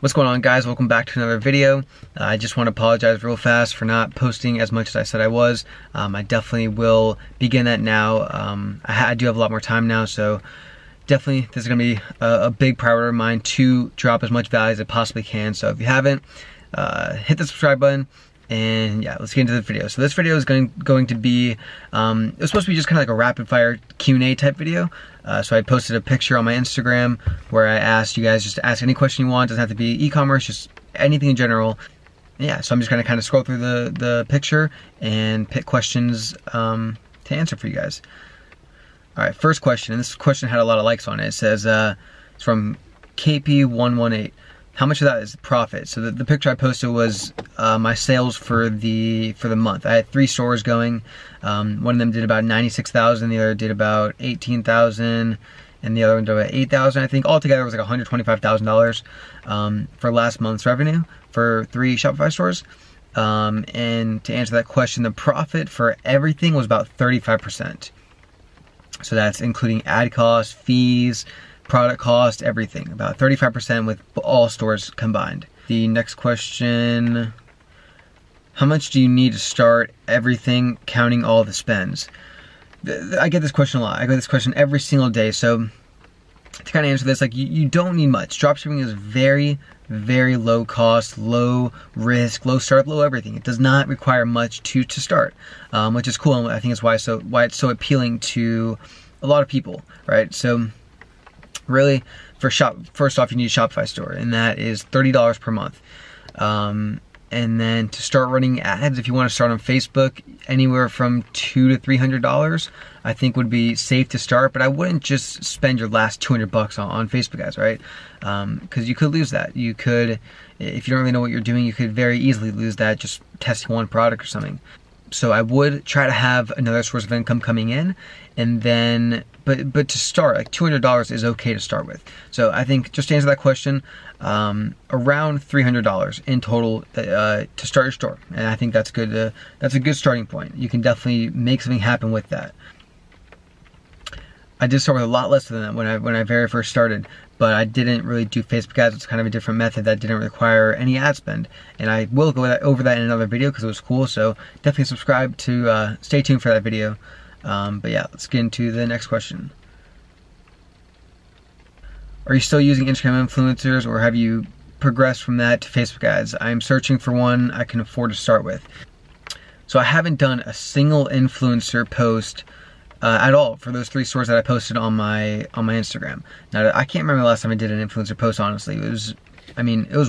What's going on, guys? Welcome back to another video. I just want to apologize real fast for not posting as much as I said I was. I definitely will begin that now. I do have a lot more time now, so definitely this is going to be a big priority of mine to drop as much value as I possibly can. So if you haven't, hit the subscribe button. And yeah, let's get into the video. So this video is going to be, it was supposed to be just kind of like a rapid fire Q&A type video. So I posted a picture on my Instagram where I asked you guys just to ask any question you want. It doesn't have to be e-commerce, just anything in general. And yeah, so I'm just gonna kind of scroll through the picture and pick questions to answer for you guys. All right, first question, and this question had a lot of likes on it. It says, it's from KP118. How much of that is profit? So the picture I posted was my sales for the month. I had 3 stores going. One of them did about 96,000, the other did about 18,000, and the other one did about 8,000. I think altogether it was like $125,000 for last month's revenue for 3 Shopify stores. And to answer that question, the profit for everything was about 35%. So that's including ad costs, fees, product cost, everything. About 35% with all stores combined. The next question, how much do you need to start everything, counting all the spends? I get this question a lot. I get this question every single day. So to kind of answer this, like you don't need much. Dropshipping is very, very low cost, low risk, low startup, low everything. It does not require much to start, which is cool. And I think it's why it's so appealing to a lot of people, right? So really, first off, you need a Shopify store, and that is $30 per month. And then to start running ads, if you want to start on Facebook, anywhere from $200 to $300, I think would be safe to start. But I wouldn't just spend your last $200 on Facebook ads, right? Because you could lose that. You could, if you don't really know what you're doing, you could very easily lose that just testing one product or something. So I would try to have another source of income coming in, and then, but to start, like $200 is okay to start with. So I think, just to answer that question, around $300 in total to start your store, and I think that's good. That's a good starting point. You can definitely make something happen with that. I did start with a lot less than that when I very first started, but I didn't really do Facebook ads. It's kind of a different method that didn't require any ad spend, and I will go over that in another video because it was cool. So definitely subscribe to stay tuned for that video. But yeah, let's get into the next question. Are you still using Instagram influencers, or have you progressed from that to Facebook ads? I'm searching for one I can afford to start with. So I haven't done a single influencer post at all for those 3 stores that I posted on my Instagram. Now, I can't remember the last time I did an influencer post, honestly. It was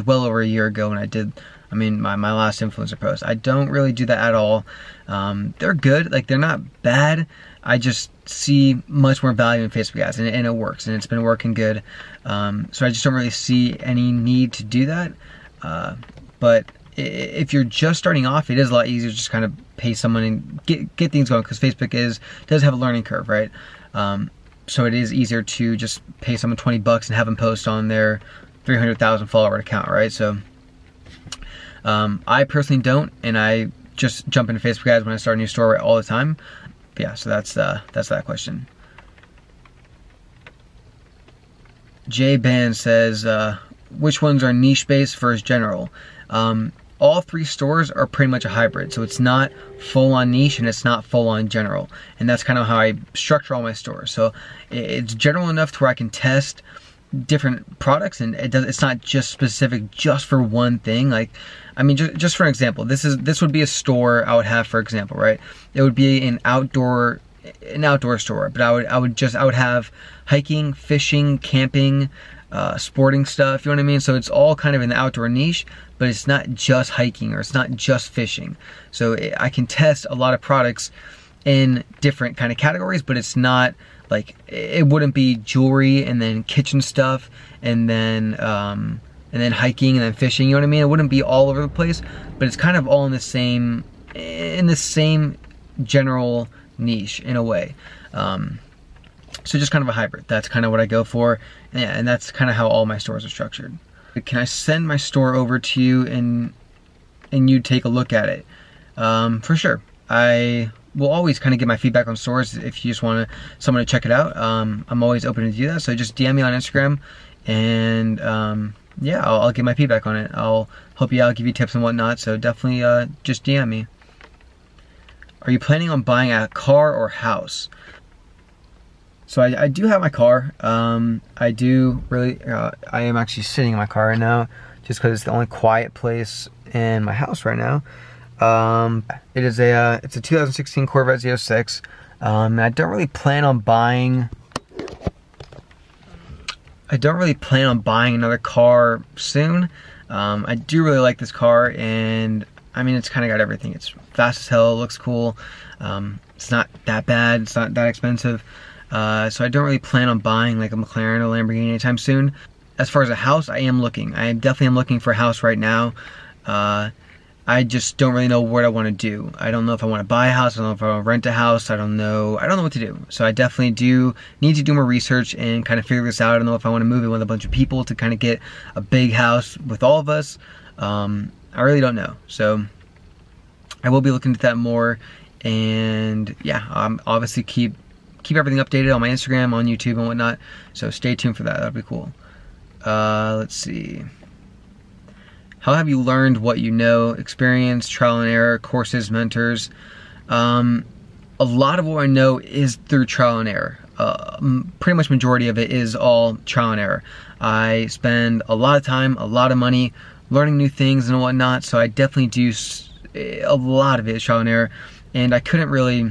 well over a year ago when I did, my last influencer post. I don't really do that at all. They're good, like they're not bad. I just see much more value in Facebook ads, and it works, and it's been working good. So I just don't really see any need to do that. But if you're just starting off, it is a lot easier to just kind of pay someone and get things going, because Facebook does have a learning curve, right? So it is easier to just pay someone $20 and have them post on their 300,000 follower account, right? So I personally don't, and I just jump into Facebook ads when I start a new store all the time. But yeah, so that's that question. Jay Ban says, which ones are niche based versus general? All 3 stores are pretty much a hybrid, so it's not full on niche and it's not full on general, and that's kind of how I structure all my stores. So it's general enough to where I can test different products, and it's not just specific just for one thing. Like, just for an example, this would be a store I would have, for example, right? It would be an outdoor store, but I would have hiking, fishing, camping, sporting stuff, you know what I mean? So it's all kind of in the outdoor niche, but it's not just hiking, or it's not just fishing. So I can test a lot of products in different kind of categories, but it's not like, it wouldn't be jewelry and then kitchen stuff and then hiking and then fishing, you know what I mean? It wouldn't be all over the place, but it's kind of all in the same general niche in a way. So just kind of a hybrid. That's kind of what I go for. Yeah, and that's kind of how all my stores are structured. Can I send my store over to you and you take a look at it? For sure. I will always kind of get my feedback on stores if you just want someone to check it out. I'm always open to do that. So just DM me on Instagram, and yeah, I'll give my feedback on it. I'll help you out, give you tips and whatnot. So definitely just DM me. Are you planning on buying a car or house? So I do have my car. I do really, I am actually sitting in my car right now just because it's the only quiet place in my house right now. It's a 2016 Corvette Z06. And I don't really plan on buying another car soon. I do really like this car, and I mean, it's kind of got everything. It's fast as hell, looks cool. It's not that bad, it's not that expensive. So I don't really plan on buying like a McLaren or Lamborghini anytime soon. As far as a house, I definitely am looking for a house right now. I just don't really know what I want to do. I don't know if I want to buy a house. I don't know if I want to rent a house. I don't know what to do. So I definitely do need to do more research and kind of figure this out. I don't know if I want to move in with a bunch of people to kind of get a big house with all of us. I really don't know. So I will be looking at that more. And yeah, obviously keep everything updated on my Instagram, on YouTube and whatnot. So stay tuned for that. That'll be cool. Let's see. How have you learned what you know? Experience, trial and error, courses, mentors. A lot of what I know is through trial and error. Pretty much majority of it is all trial and error. I spend a lot of time, a lot of money learning new things and whatnot, so I definitely do a lot of it is trial and error, and I couldn't really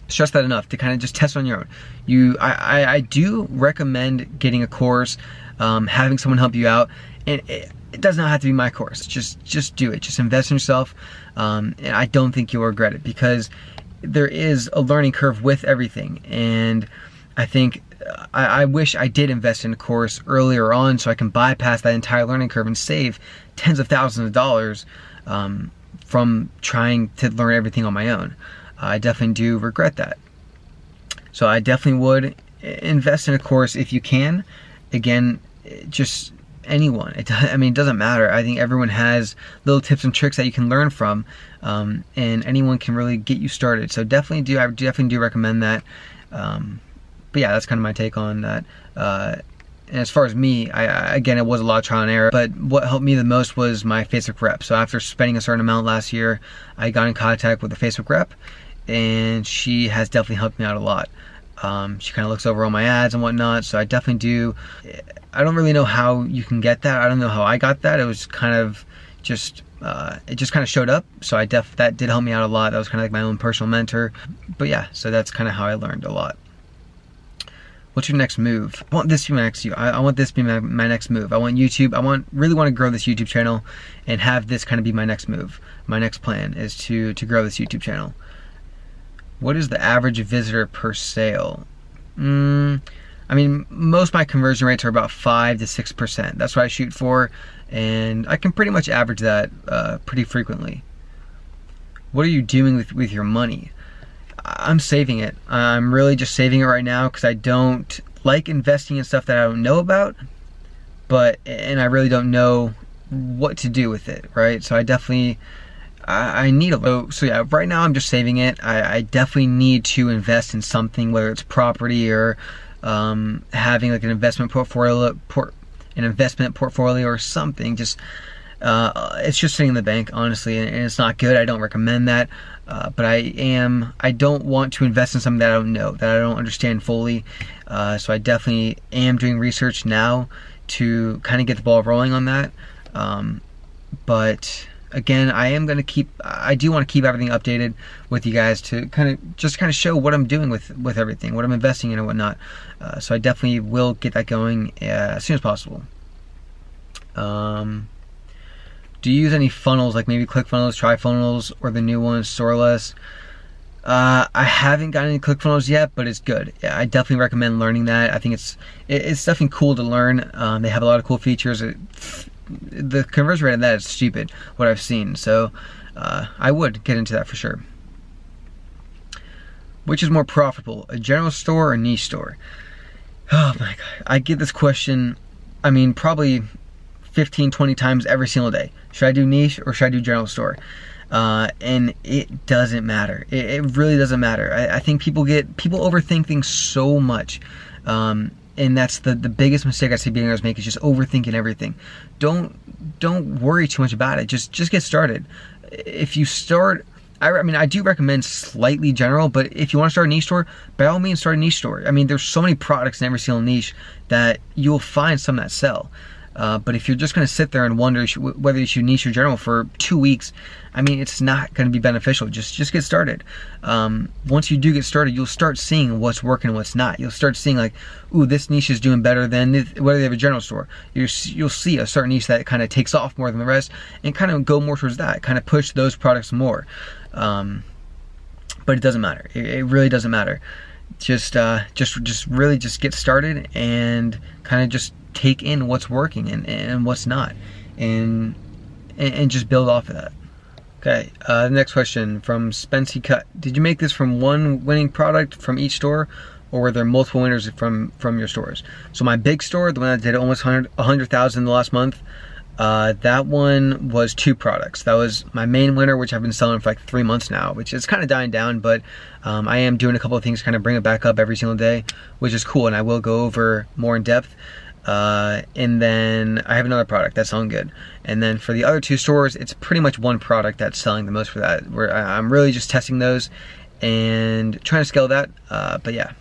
stress that enough to kind of just test on your own. I do recommend getting a course, having someone help you out, and it does not have to be my course. Just do it. Just invest in yourself, and I don't think you'll regret it, because there is a learning curve with everything. And I think I wish I did invest in a course earlier on so I can bypass that entire learning curve and save tens of thousands of dollars from trying to learn everything on my own. I definitely do regret that. So I definitely would invest in a course if you can. Again, just anyone. I mean, it doesn't matter. I think everyone has little tips and tricks that you can learn from, and anyone can really get you started. So I definitely do recommend that. But yeah, that's kind of my take on that. And as far as me, again, it was a lot of trial and error, but what helped me the most was my Facebook rep. So after spending a certain amount last year, I got in contact with a Facebook rep, and she has definitely helped me out a lot. She kind of looks over all my ads and whatnot, so I definitely do. I don't really know how you can get that. I don't know how I got that. It was kind of just, it just kind of showed up. So that did help me out a lot. That was kind of like my own personal mentor. But yeah, so that's kind of how I learned a lot. What's your next move? I want this to be my next I want this to be my next move. I want YouTube. Really want to grow this YouTube channel and have this kind of be my next move. My next plan is to grow this YouTube channel. What is the average visitor per sale? I mean, most of my conversion rates are about 5 to 6%. That's what I shoot for, and I can pretty much average that pretty frequently. What are you doing with your money? I'm saving it. I'm really just saving it right now because I don't like investing in stuff that I don't know about, and I really don't know what to do with it, right? So I definitely, I need so yeah, right now I'm just saving it. I definitely need to invest in something, whether it's property or having like an investment portfolio or something. Just it's just sitting in the bank, honestly, and it's not good. I don't recommend that. But I don't want to invest in something that I don't know, that I don't understand fully. So I definitely am doing research now to kind of get the ball rolling on that. But again, I do want to keep everything updated with you guys to kind of show what I'm doing with everything, what I'm investing in and whatnot. So I definitely will get that going as soon as possible. Do you use any funnels, like maybe ClickFunnels, TriFunnels, or the new one, Soreless? I haven't gotten any ClickFunnels yet, but it's good. Yeah, I definitely recommend learning that. I think it's definitely cool to learn. They have a lot of cool features. The conversion rate of that is stupid, what I've seen. So I would get into that for sure. Which is more profitable, a general store or a niche store? Oh my God. I get this question, I mean, probably 15, 20 times every single day. Should I do niche or should I do general store? And it doesn't matter. It really doesn't matter. I think people overthink things so much. And And that's the biggest mistake I see beginners make, is just overthinking everything. Don't worry too much about it. Just get started. If you start, I mean, I do recommend slightly general, but if you want to start a niche store, by all means start a niche store. I mean, there's so many products in every single niche that you'll find some that sell. But if you're just going to sit there and wonder whether you should niche or general for 2 weeks, I mean, it's not going to be beneficial. Just get started. Once you do get started, you'll start seeing what's working and what's not. You'll start seeing like, ooh, this niche is doing better than whether they have a general store. You'll see a certain niche that kind of takes off more than the rest, and kind of go more towards that. Kind of push those products more. But it doesn't matter. It really doesn't matter. Just really just get started and kind of just take in what's working and what's not, and just build off of that. Okay, the next question from Spency Cut. Did you make this from one winning product from each store, or were there multiple winners from your stores? So my big store, the one that did almost 100,000 in the last month, that one was 2 products. That was my main winner, which I've been selling for like 3 months now, which is kind of dying down, but I am doing a couple of things to kind of bring it back up every single day, which is cool, and I will go over more in depth. And then I have another product that's selling good. And then for the other 2 stores, it's pretty much one product that's selling the most for that. Where I'm really just testing those and trying to scale that. But yeah.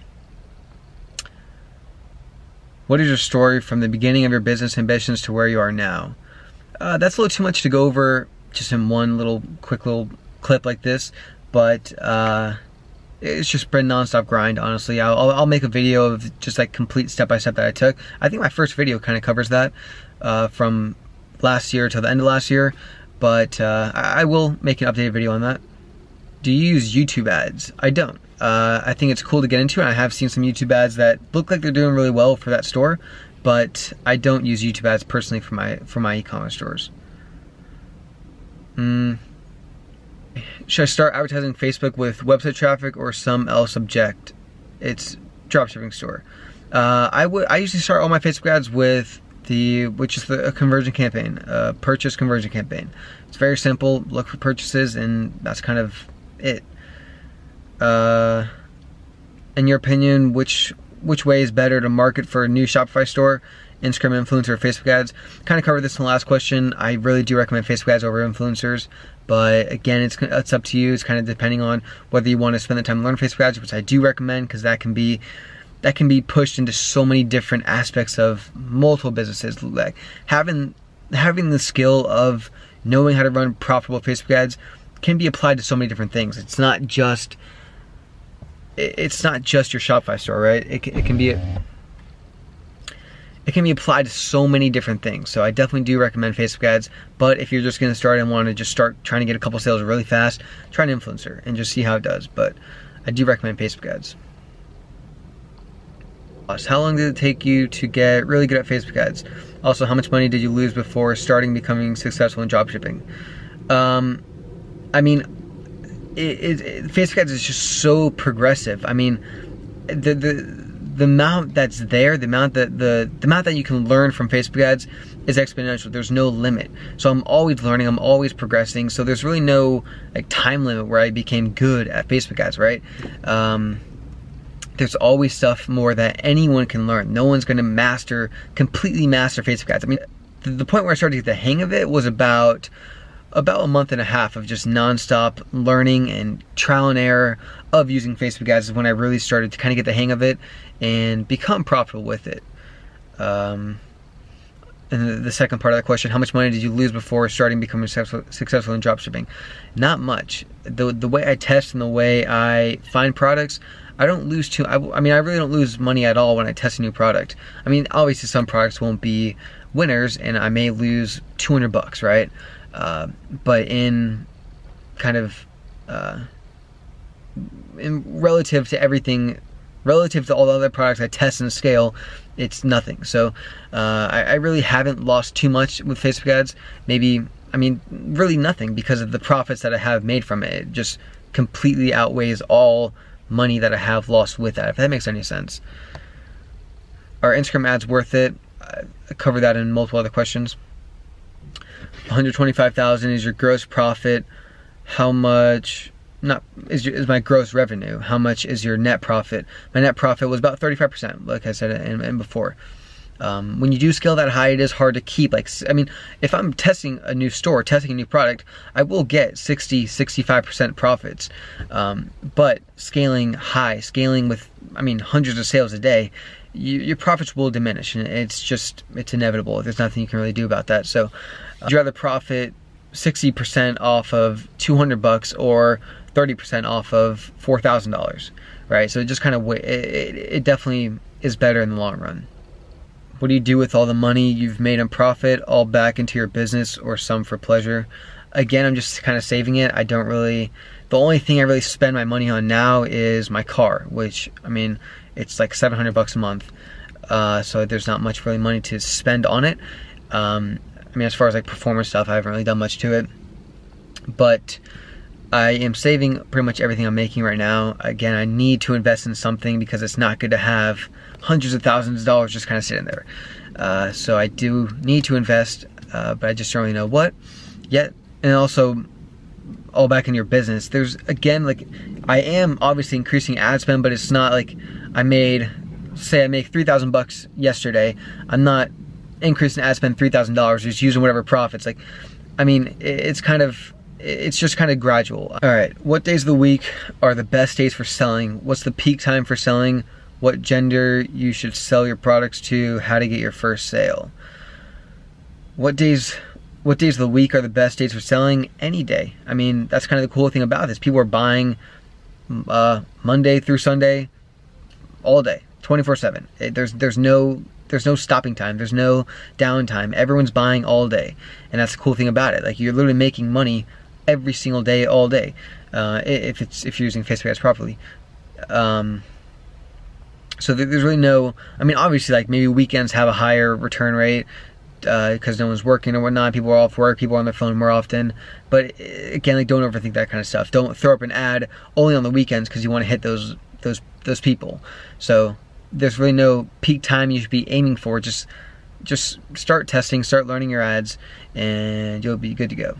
What is your story from the beginning of your business ambitions to where you are now? That's a little too much to go over just in one quick little clip like this, but it's just been nonstop grind, honestly. I'll make a video of just like complete step-by-step that I took. I think my first video kind of covers that from last year till the end of last year, but I will make an updated video on that. Do you use YouTube ads? I don't. I think it's cool to get into, and I have seen some YouTube ads that look like they're doing really well for that store, but I don't use YouTube ads personally for my e-commerce stores. Should I start advertising Facebook with website traffic or some else object? It's dropshipping store. I usually start all my Facebook ads with which is the conversion campaign, purchase conversion campaign. It's very simple. Look for purchases, and that's kind of it. In your opinion, which way is better to market for a new Shopify store? Instagram influencer or Facebook ads? Kind of covered this in the last question. I really do recommend Facebook ads over influencers, but again, it's up to you. It's kind of depending on whether you want to spend the time to learn Facebook ads, which I do recommend, because that can be pushed into so many different aspects of multiple businesses. Like having the skill of knowing how to run profitable Facebook ads can be applied to so many different things. It's not just your Shopify store, right? It can be applied to so many different things. So I definitely do recommend Facebook ads, but if you're just going to start and want to just start trying to get a couple sales really fast, try an influencer and just see how it does. But I do recommend Facebook ads. How long did it take you to get really good at Facebook ads? Also, how much money did you lose before becoming successful in dropshipping? I mean, Facebook ads is just so progressive. I mean, the amount that's there, the amount that you can learn from Facebook ads is exponential. There's no limit. So I'm always learning, I'm always progressing. So there's really no like time limit where I became good at Facebook ads, right? There's always stuff more that anyone can learn. No one's going to completely master Facebook ads. I mean, the point where I started to get the hang of it was about a month and a half of just nonstop learning and trial and error of using Facebook ads is when I really started to kind of get the hang of it and become profitable with it. And the second part of that question, how much money did you lose before becoming successful in dropshipping? Not much. The way I test and the way I find products, I don't lose I really don't lose money at all when I test a new product. I mean, obviously some products won't be winners and I may lose $200, right? But in kind of relative to all the other products I test and scale, it's nothing. So I really haven't lost too much with Facebook ads. Really nothing, because of the profits that I have made from it. It just completely outweighs all money that I have lost with that, if that makes any sense. Are Instagram ads worth it? I covered that in multiple other questions. 125,000 is your gross profit. How much not is my gross revenue. How much is your net profit? My net profit was about 35%, like I said and before. When you do scale that high, it is hard to keep. Like, I mean, if I'm testing a new store, testing a new product, I will get 60-65% profits. But scaling high, scaling with, I mean, hundreds of sales a day, your profits will diminish, and it's inevitable. There's nothing you can really do about that. So, would you rather profit 60% off of $200 or 30% off of $4,000, right? So it just kind of, it definitely is better in the long run. What do you do with all the money you've made in profit, all back into your business or some for pleasure? Again, I'm just kind of saving it. I don't really, the only thing I really spend my money on now is my car, which, I mean, it's like $700 a month. So there's not much really money to spend on it. I mean, as far as like performance stuff, I haven't really done much to it. But I am saving pretty much everything I'm making right now. Again, I need to invest in something because it's not good to have hundreds of thousands of dollars just kind of sitting there. So I do need to invest, but I just don't really know what yet. And also, all back in your business, there's, again, like, I am obviously increasing ad spend, but it's not like say I make $3,000 yesterday. I'm not increasing ad spend $3,000, just using whatever profits. Like, I mean, it's just kind of gradual. All right, what days of the week are the best days for selling? What's the peak time for selling? What gender you should sell your products to? How to get your first sale? What days of the week are the best days for selling? Any day. I mean, that's kind of the cool thing about this. People are buying Monday through Sunday, all day, 24/7. There's no stopping time. There's no downtime. Everyone's buying all day, and that's the cool thing about it. Like, you're literally making money every single day, all day, if you're using Facebook ads properly. So there's really no, I mean, obviously, like, maybe weekends have a higher return rate because no one's working or whatnot. People are off work. People are on their phone more often. But again, like, don't overthink that kind of stuff. Don't throw up an ad only on the weekends because you want to hit those people. So there's really no peak time you should be aiming for. Just start testing, start learning your ads, and you'll be good to go.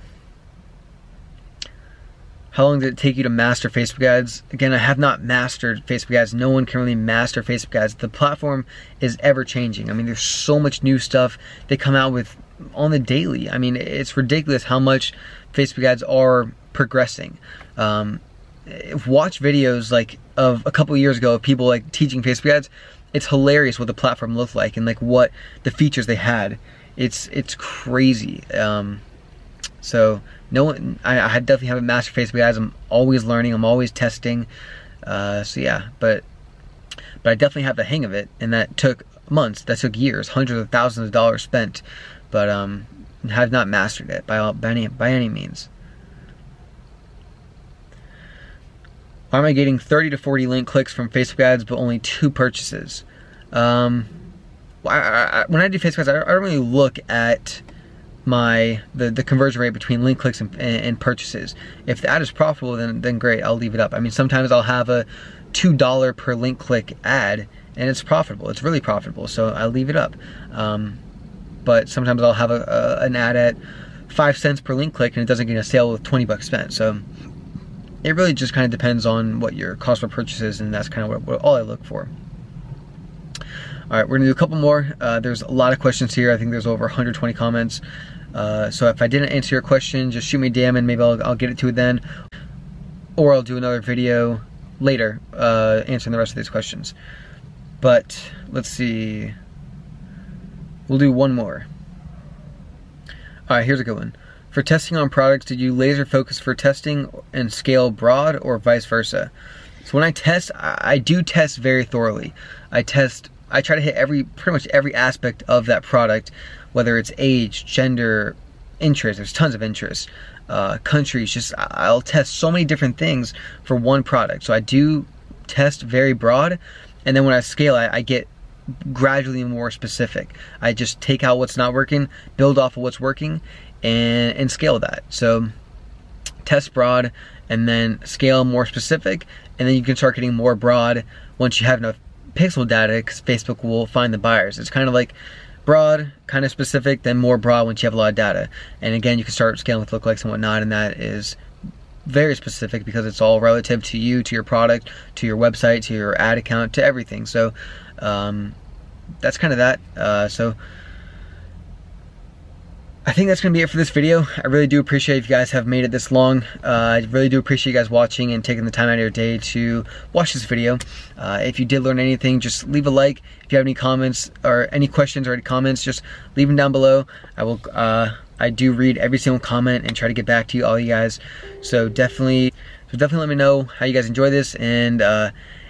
How long did it take you to master Facebook ads? Again, I have not mastered Facebook ads. No one can really master Facebook ads. The platform is ever changing. I mean, there's so much new stuff they come out with on the daily. I mean, it's ridiculous how much Facebook ads are progressing. Watch videos like of a couple years ago of people like teaching Facebook ads. It's hilarious what the platform looked like and like what the features they had. It's crazy. So no one, I definitely haven't mastered Facebook ads. I'm always learning. I'm always testing. So yeah, but I definitely have the hang of it, and that took months. That took years, hundreds of thousands of dollars spent, but have not mastered it by any means. Why am I getting 30 to 40 link clicks from Facebook ads but only 2 purchases? When I do Facebook ads, I don't really look at the conversion rate between link clicks and purchases. If the ad is profitable, then great, I'll leave it up. I mean, sometimes I'll have a $2 per link click ad and it's profitable. It's really profitable, so I'll leave it up. But sometimes I'll have an ad at 5 cents per link click and it doesn't get a sale with $20 spent. So it really just kind of depends on what your cost per purchase is, and that's kind of what all I look for. All right, we're gonna do a couple more. There's a lot of questions here. I think there's over 120 comments. So if I didn't answer your question, just shoot me a DM and maybe I'll get it to it then. Or I'll do another video later answering the rest of these questions. But let's see. We'll do one more. All right, here's a good one. For testing on products, did you laser focus for testing and scale broad or vice versa? So when I test, I do test very thoroughly. I try to hit pretty much every aspect of that product, whether it's age, gender, interest. There's tons of interest. Countries, I'll test so many different things for one product. So I do test very broad, and then when I scale, I get gradually more specific. I just take out what's not working, build off of what's working, and scale that. So test broad and then scale more specific, and then you can start getting more broad once you have enough pixel data, because Facebook will find the buyers. It's kind of like broad, kind of specific, then more broad once you have a lot of data. And again, you can start scaling with lookalikes and whatnot, and that is very specific because it's all relative to you, to your product, to your website, to your ad account, to everything. So that's kind of that. So I think that's going to be it for this video. I really do appreciate if you guys have made it this long. I really do appreciate you guys watching and taking the time out of your day to watch this video. If you did learn anything, just leave a like. If you have any comments or any questions or any comments, just leave them down below. I do read every single comment and try to get back to you, all you guys. So definitely let me know how you guys enjoy this. And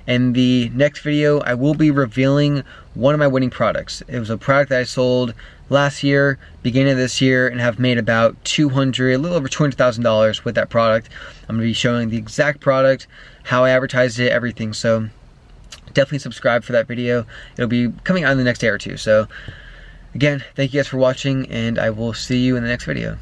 in the next video, I will be revealing one of my winning products. It was a product that I sold last year, beginning of this year, and have made about a little over $200,000 with that product. I'm gonna be showing the exact product, how I advertised it, everything. So definitely subscribe for that video. It'll be coming out in the next day or two. So again, thank you guys for watching, and I will see you in the next video.